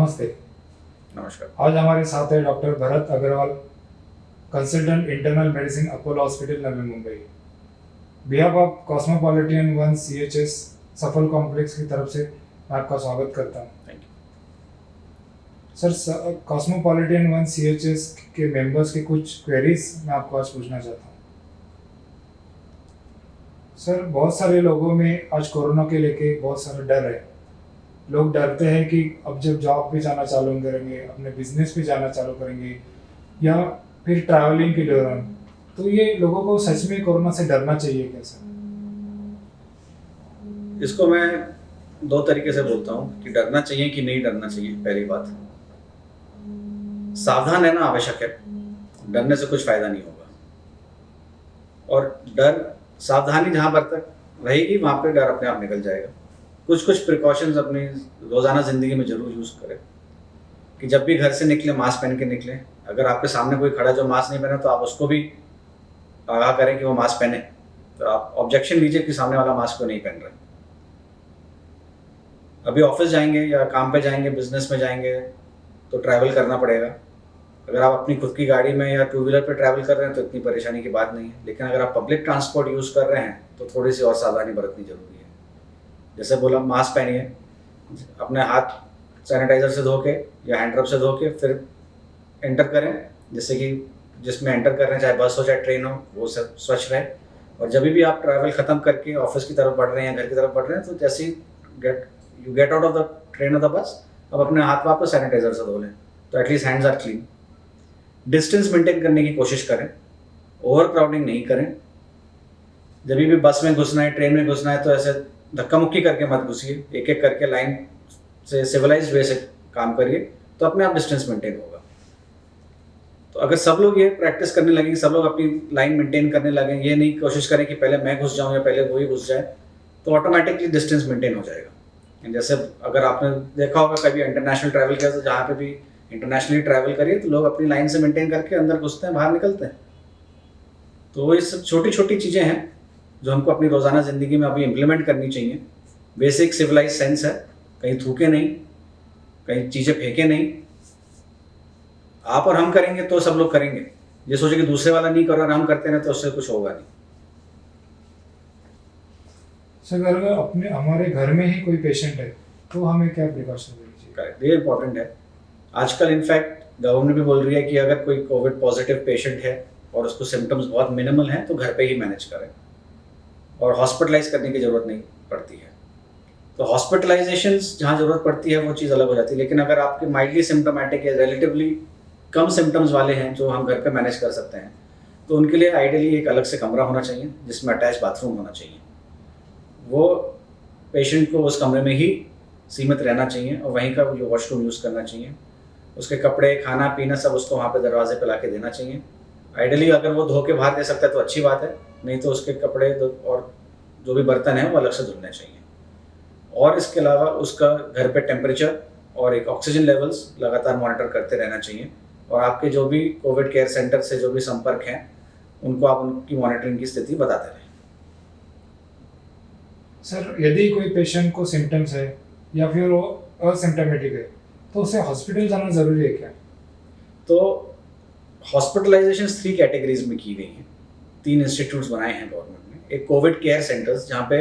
नमस्ते। नमस्कार। आज हमारे साथ है doctor Bharat Agarwal, consultant internal medicine, Apollo hospital, Navi Mumbai. Behalf of Cosmopolitan 1 CHS Safal complex की तरफ से मैं आपका स्वागत करता हूँ। Thank you sir, Cosmopolitan 1 CHS के मेंबर्स के कुछ क्वेरीज मैं आपको आज पूछना चाहता हूँ। सर, बहुत सारे लोगों में आज कोरोना के लेके बहुत सारा डर है। लोग डरते हैं कि अब जब जॉब पे जाना चालू करेंगे, अपने बिजनेस पे जाना चालू करेंगे या फिर ट्रैवलिंग के दौरान, तो ये लोगों को सच में कोरोना से डरना चाहिए क्या सर? इसको मैं दो तरीके से बोलता हूँ कि डरना चाहिए कि नहीं डरना चाहिए। पहली बात, सावधान रहना आवश्यक है, डरने से कुछ फायदा नहीं होगा। और डर, सावधानी जहाँ पर तक रहेगी वहाँ पे डर अपने आप निकल जाएगा। कुछ प्रिकॉशंस अपनी रोज़ाना ज़िंदगी में ज़रूर यूज़ करें कि जब भी घर से निकले मास्क पहन के निकलें। अगर आपके सामने कोई खड़ा जो मास्क नहीं पहना तो आप उसको भी आगाह करें कि वो मास्क पहने। तो आप ऑब्जेक्शन लीजिए कि सामने वाला मास्क को नहीं पहन रहा। अभी ऑफिस जाएंगे या काम पे जाएंगे, बिजनेस में जाएंगे तो ट्रैवल करना पड़ेगा। अगर आप अपनी खुद की गाड़ी में या टू व्हीलर पे ट्रैवल कर रहे हैं तो इतनी परेशानी की बात नहीं है। लेकिन अगर आप पब्लिक ट्रांसपोर्ट यूज़ कर रहे हैं तो थोड़ी सी और सावधानी बरतनी जरूरी है। जैसे बोला, मास्क पहनिए, अपने हाथ सैनिटाइजर से धो के या हैंड रब से धो के फिर एंटर करें। जैसे कि जिसमें एंटर कर रहे हैं, चाहे बस हो चाहे ट्रेन हो, वो सब स्वच्छ रहे। और जब भी आप ट्रैवल ख़त्म करके ऑफिस की तरफ बढ़ रहे हैं या घर की तरफ बढ़ रहे हैं तो जैसे ही you get out of the train और द बस, अब अपने हाथ वापस सैनिटाइजर से धो लें तो at least hands are clean. Distance maintain करने की कोशिश करें, ओवर क्राउडिंग नहीं करें। जब भी बस में घुसना है, ट्रेन में घुसना है तो ऐसे धक्का मुक्की करके मत घुसिए, एक एक करके लाइन से सिविलाइज्ड वे से काम करिए तो अपने आप डिस्टेंस मेंटेन होगा। तो अगर सब लोग ये प्रैक्टिस करने लगेंगे, सब लोग अपनी लाइन मेंटेन करने लगें, ये नहीं कोशिश करें कि पहले मैं घुस जाऊं या पहले वो ही घुस जाए, तो ऑटोमेटिकली डिस्टेंस मेंटेन हो जाएगा। जैसे अगर आपने देखा होगा कभी इंटरनेशनल ट्रैवल किया तो जहाँ पे भी इंटरनेशनली ट्रैवल करिए तो लोग अपनी लाइन से मेंटेन करके अंदर घुसते हैं, बाहर निकलते हैं। तो ये सब छोटी छोटी चीज़ें हैं जो हमको अपनी रोज़ाना ज़िंदगी में अभी इम्प्लीमेंट करनी चाहिए। बेसिक सिविलाइज सेंस है, कहीं थूके नहीं, कहीं चीज़ें फेंके नहीं। आप और हम करेंगे तो सब लोग करेंगे। ये सोचे कि दूसरे वाला नहीं कर रहा और हम करते हैं तो उससे कुछ होगा नहीं। सर, अगर अपने हमारे घर में ही कोई पेशेंट है तो हमें क्या प्रिकॉशन लेनी चाहिए? करेक्ट, ये इंपॉर्टेंट है। आजकल इनफैक्ट गवर्नमेंट भी बोल रही है कि अगर कोई कोविड पॉजिटिव पेशेंट है और उसको सिम्टम्स बहुत मिनिमल हैं तो घर पे ही मैनेज करें और हॉस्पिटलाइज करने की ज़रूरत नहीं पड़ती है। तो हॉस्पिटलाइजेशंस जहाँ ज़रूरत पड़ती है वो चीज़ अलग हो जाती है। लेकिन अगर आपके माइल्डली सिम्टोमेटिक या रिलेटिवली कम सिम्टम्स वाले हैं जो हम घर पे मैनेज कर सकते हैं तो उनके लिए आइडियली एक अलग से कमरा होना चाहिए जिसमें अटैच बाथरूम होना चाहिए। वो पेशेंट को उस कमरे में ही सीमित रहना चाहिए और वहीं का जो वॉशरूम यूज़ करना चाहिए। उसके कपड़े, खाना पीना सब उसको वहाँ पे दरवाजे पे ला के देना चाहिए। आइडियली अगर वो धो के बाहर दे सकता है तो अच्छी बात है, नहीं तो उसके कपड़े और जो भी बर्तन है वो अलग से धुलने चाहिए। और इसके अलावा उसका घर पे टेम्परेचर और एक ऑक्सीजन लेवल्स लगातार मॉनिटर करते रहना चाहिए। और आपके जो भी कोविड केयर सेंटर से जो भी संपर्क हैं उनको आप उनकी मॉनिटरिंग की स्थिति बताते रहें। सर, यदि कोई पेशेंट को सिम्टम्स है या फिर वो असिम्टोमेटिक है तो उसे हॉस्पिटल जाना ज़रूरी है क्या? तो हॉस्पिटलाइजेशन 3 कैटेगरीज में की गई हैं। 3 इंस्टीट्यूट्स बनाए हैं गवर्नमेंट ने। एक कोविड केयर सेंटर्स जहाँ पे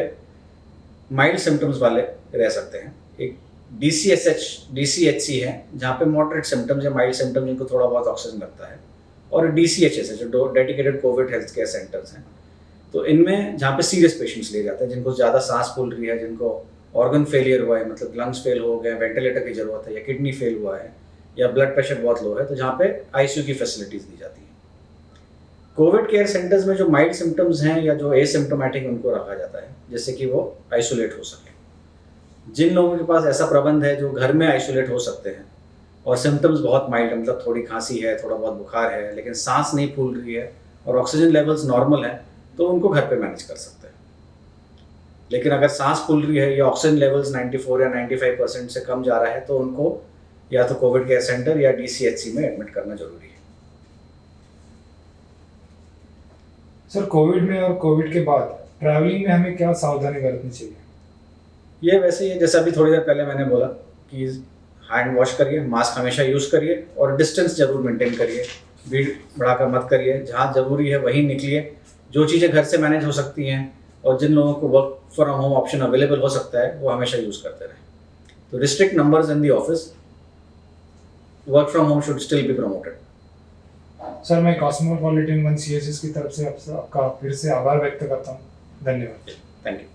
माइल्ड सिम्टम्स वाले रह सकते हैं। एक DCHC है जहाँ पे मॉडरेट सिम्टम्स या माइल्ड सिम्टम्स जिनको थोड़ा बहुत ऑक्सीजन लगता है। और DCHS है जो dedicated Covid health care centres हैं। तो इनमें जहाँ पे सीरियस पेशेंट्स लिए जाते हैं, जिनको ज़्यादा सांस फूल रही है, जिनको ऑर्गन फेलियर हुआ है, मतलब लंग्स फेल हो गए, वेंटिलेटर की ज़रूरत है या किडनी फेल हुआ है या ब्लड प्रेशर बहुत लो है, तो जहाँ पे ICU की फैसिलिटीज़ दी जाती हैं। कोविड केयर सेंटर्स में जो माइल्ड सिम्टम्स हैं या जो एसिम्टोमेटिक उनको रखा जाता है जिससे कि वो आइसोलेट हो सके। जिन लोगों के पास ऐसा प्रबंध है जो घर में आइसोलेट हो सकते हैं और सिम्टम्स बहुत माइल्ड है, मतलब थोड़ी खांसी है, थोड़ा बहुत बुखार है, लेकिन सांस नहीं फूल रही है और ऑक्सीजन लेवल्स नॉर्मल है, तो उनको घर पे मैनेज कर सकते हैं। लेकिन अगर सांस फूल रही है या ऑक्सीजन लेवल्स 94 या 95% से कम जा रहा है तो उनको या तो कोविड केयर सेंटर या DCHC में एडमिट करना जरूरी है। सर, कोविड में और कोविड के बाद ट्रैवलिंग में हमें क्या सावधानी बरतनी चाहिए? ये वैसे ही है जैसे अभी थोड़ी देर पहले मैंने बोला कि हैंड वॉश करिए, मास्क हमेशा यूज़ करिए और डिस्टेंस जरूर मेंटेन करिए। भीड़ बढ़ाकर मत करिए, जहाँ ज़रूरी है वहीं निकलिए। जो चीज़ें घर से मैनेज हो सकती हैं और जिन लोगों को work from home option available हो सकता है वो हमेशा यूज़ करते रहें। तो restrict numbers in the office, work from home should still be promoted. Sir, मैं कॉस्मोपॉलिटन वन CSS की तरफ से आपका फिर से आभार व्यक्त करता हूँ। धन्यवाद। Thank you.